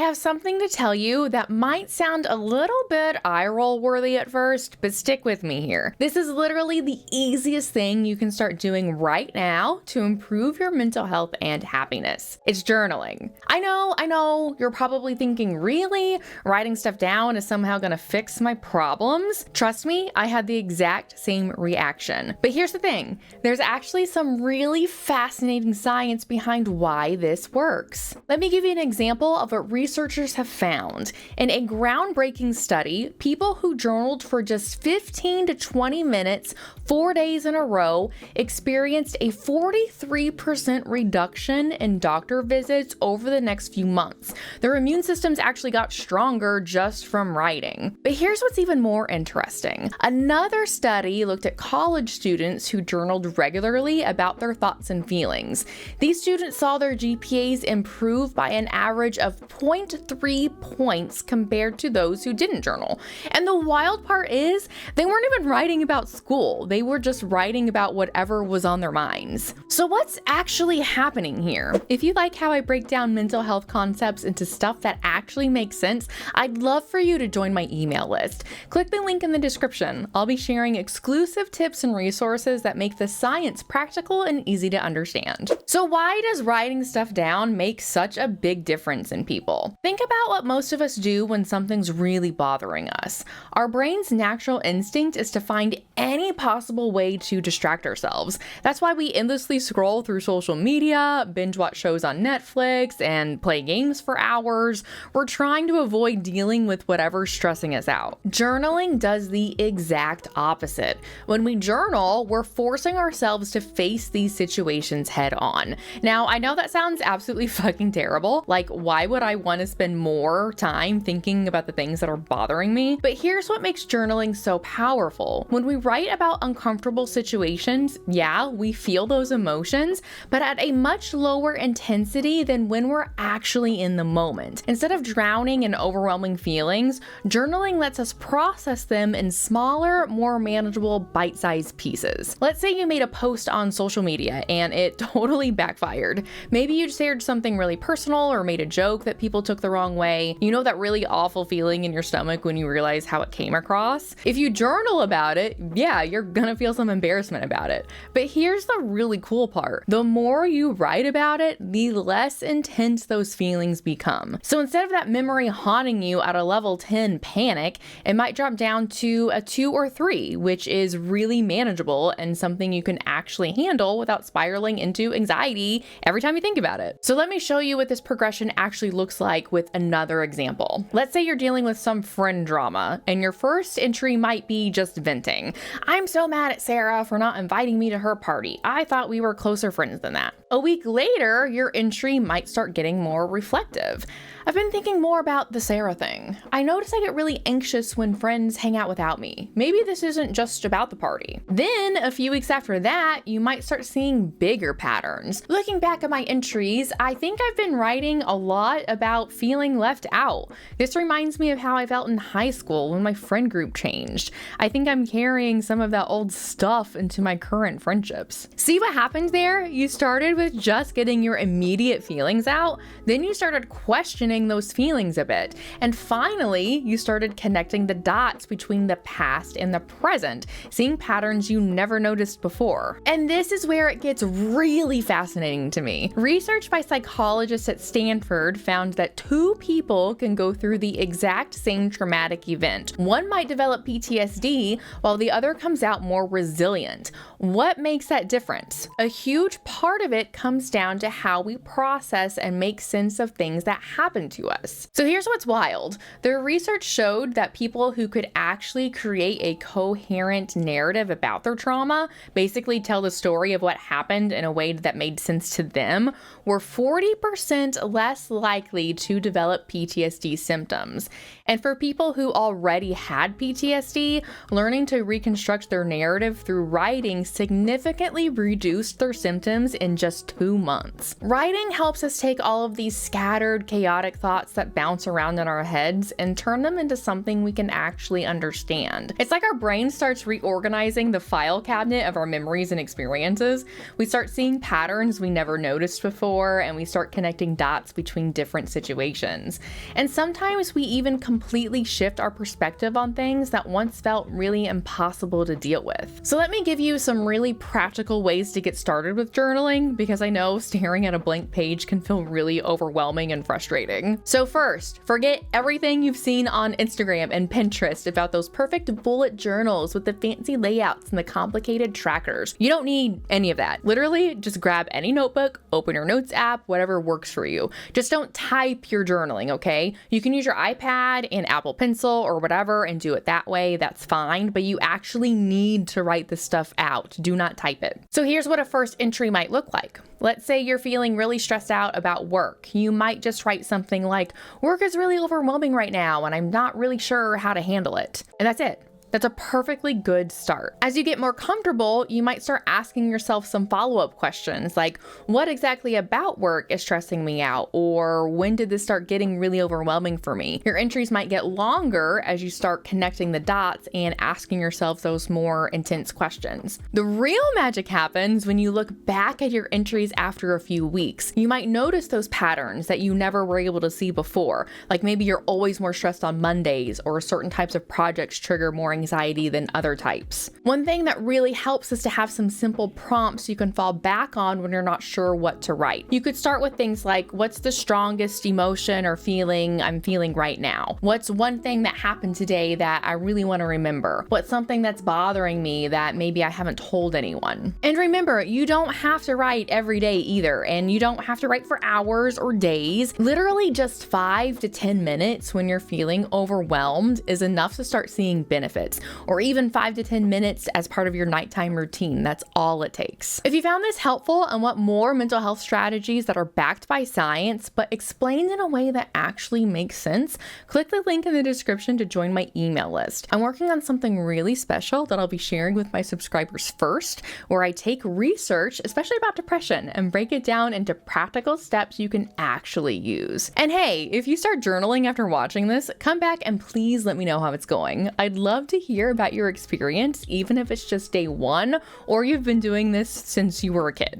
have something to tell you that might sound a little bit eye-roll worthy at first, but stick with me here. This is literally the easiest thing you can start doing right now to improve your mental health and happiness. It's journaling. I know, you're probably thinking, really? Writing stuff down is somehow gonna fix my problems? Trust me, I had the exact same reaction. But here's the thing, there's actually some really fascinating science behind why this works. Let me give you an example of what researchers have found. In a groundbreaking study, people who journaled for just 15 to 20 minutes, 4 days in a row, experienced a 43% reduction in doctor visits over the next few months. Their immune systems actually got stronger just from writing. But here's what's even more interesting. Another study looked at college students who journaled regularly about their thoughts and feelings. These students saw their GPAs improve by an average of 0.3 points compared to those who didn't journal. And the wild part is, they weren't even writing about school. They were just writing about whatever was on their minds. So what's actually happening here? If you like how I break down mental health concepts into stuff that actually makes sense, I'd love for you to join my email list. Click the link in the description. I'll be sharing exclusive tips and resources that make the science practical and easy to understand. So why does writing stuff down make such a big difference in people? Think about what most of us do when something's really bothering us. Our brain's natural instinct is to find any possible way to distract ourselves. That's why we endlessly scroll through social media, binge watch shows on Netflix, and play games for hours. We're trying to avoid dealing with whatever's stressing us out. Journaling does the exact opposite. When we journal, we're forcing ourselves to face these situations head on. Now, I know that sounds absolutely fucking terrible. Like, why would I want to spend more time thinking about the things that are bothering me? But here's what makes journaling so powerful. When we write about uncomfortable situations, yeah, we feel those emotions, but at a much lower intensity than when we're actually in the moment. Instead of drowning in overwhelming feelings, journaling lets us process them in smaller, more manageable, bite-sized pieces. Let's say you made a post on social media and it totally backfired. Maybe you shared something really personal or made a joke that people took the wrong way. You know that really awful feeling in your stomach when you realize how it came across? If you journal about it, yeah, you're gonna feel some embarrassment about it. But here's the really cool part. The more you write about it, the less intense those feelings become. So instead of that memory haunting you at a level 10 panic, it might drop down to a 2 or 3, which is really manageable and something you can actually handle without spiraling into anxiety every time you think about it. So let me show you what this progression actually looks like with another example. Let's say you're dealing with some friend drama and your first entry might be just venting. I'm so mad at Sarah for not inviting me to her party. I thought we were closer friends than that. A week later, your entry might start getting more reflective. I've been thinking more about the Sarah thing. I notice I get really anxious when friends hang out without me. Maybe this isn't just about the party. Then, a few weeks after that, you might start seeing bigger patterns. Looking back at my entries, I think I've been writing a lot about feeling left out. This reminds me of how I felt in high school when my friend group changed. I think I'm carrying some of that old stuff into my current friendships. See what happened there? You started with just getting your immediate feelings out, then you started questioning those feelings a bit, and finally you started connecting the dots between the past and the present, seeing patterns you never noticed before. And this is where it gets really fascinating to me. Research by psychologists at Stanford found that 2 people can go through the exact same traumatic event. One might develop PTSD while the other comes out more resilient. What makes that difference? A huge part of it comes down to how we process and make sense of things that happen to us. So here's what's wild. The research showed that people who could actually create a coherent narrative about their trauma, basically tell the story of what happened in a way that made sense to them, were 40% less likely to develop PTSD symptoms. And for people who already had PTSD, learning to reconstruct their narrative through writing significantly reduced their symptoms in just just 2 months. Writing helps us take all of these scattered, chaotic thoughts that bounce around in our heads and turn them into something we can actually understand. It's like our brain starts reorganizing the file cabinet of our memories and experiences. We start seeing patterns we never noticed before, and we start connecting dots between different situations. And sometimes we even completely shift our perspective on things that once felt really impossible to deal with. So let me give you some really practical ways to get started with journaling, because I know staring at a blank page can feel really overwhelming and frustrating. So first, forget everything you've seen on Instagram and Pinterest about those perfect bullet journals with the fancy layouts and the complicated trackers. You don't need any of that. Literally, just grab any notebook, open your notes app, whatever works for you. Just don't type your journaling, okay? You can use your iPad and Apple Pencil or whatever and do it that way. That's fine, but you actually need to write this stuff out. Do not type it. So here's what a first entry might look like. Let's say you're feeling really stressed out about work. You might just write something like, "Work is really overwhelming right now, and I'm not really sure how to handle it." And that's it. That's a perfectly good start. As you get more comfortable, you might start asking yourself some follow-up questions like, what exactly about work is stressing me out? Or when did this start getting really overwhelming for me? Your entries might get longer as you start connecting the dots and asking yourself those more intense questions. The real magic happens when you look back at your entries after a few weeks. You might notice those patterns that you never were able to see before. Like maybe you're always more stressed on Mondays, or certain types of projects trigger more anxiety than other types. One thing that really helps is to have some simple prompts you can fall back on when you're not sure what to write. You could start with things like, what's the strongest emotion or feeling I'm feeling right now? What's one thing that happened today that I really want to remember? What's something that's bothering me that maybe I haven't told anyone? And remember, you don't have to write every day either, and you don't have to write for hours or days. Literally just 5 to 10 minutes when you're feeling overwhelmed is enough to start seeing benefits. Or even 5 to 10 minutes as part of your nighttime routine. That's all it takes. If you found this helpful and want more mental health strategies that are backed by science, but explained in a way that actually makes sense, click the link in the description to join my email list. I'm working on something really special that I'll be sharing with my subscribers first, where I take research, especially about depression, and break it down into practical steps you can actually use. And hey, if you start journaling after watching this, come back and please let me know how it's going. I'd love to hear about your experience, even if it's just day 1 or you've been doing this since you were a kid.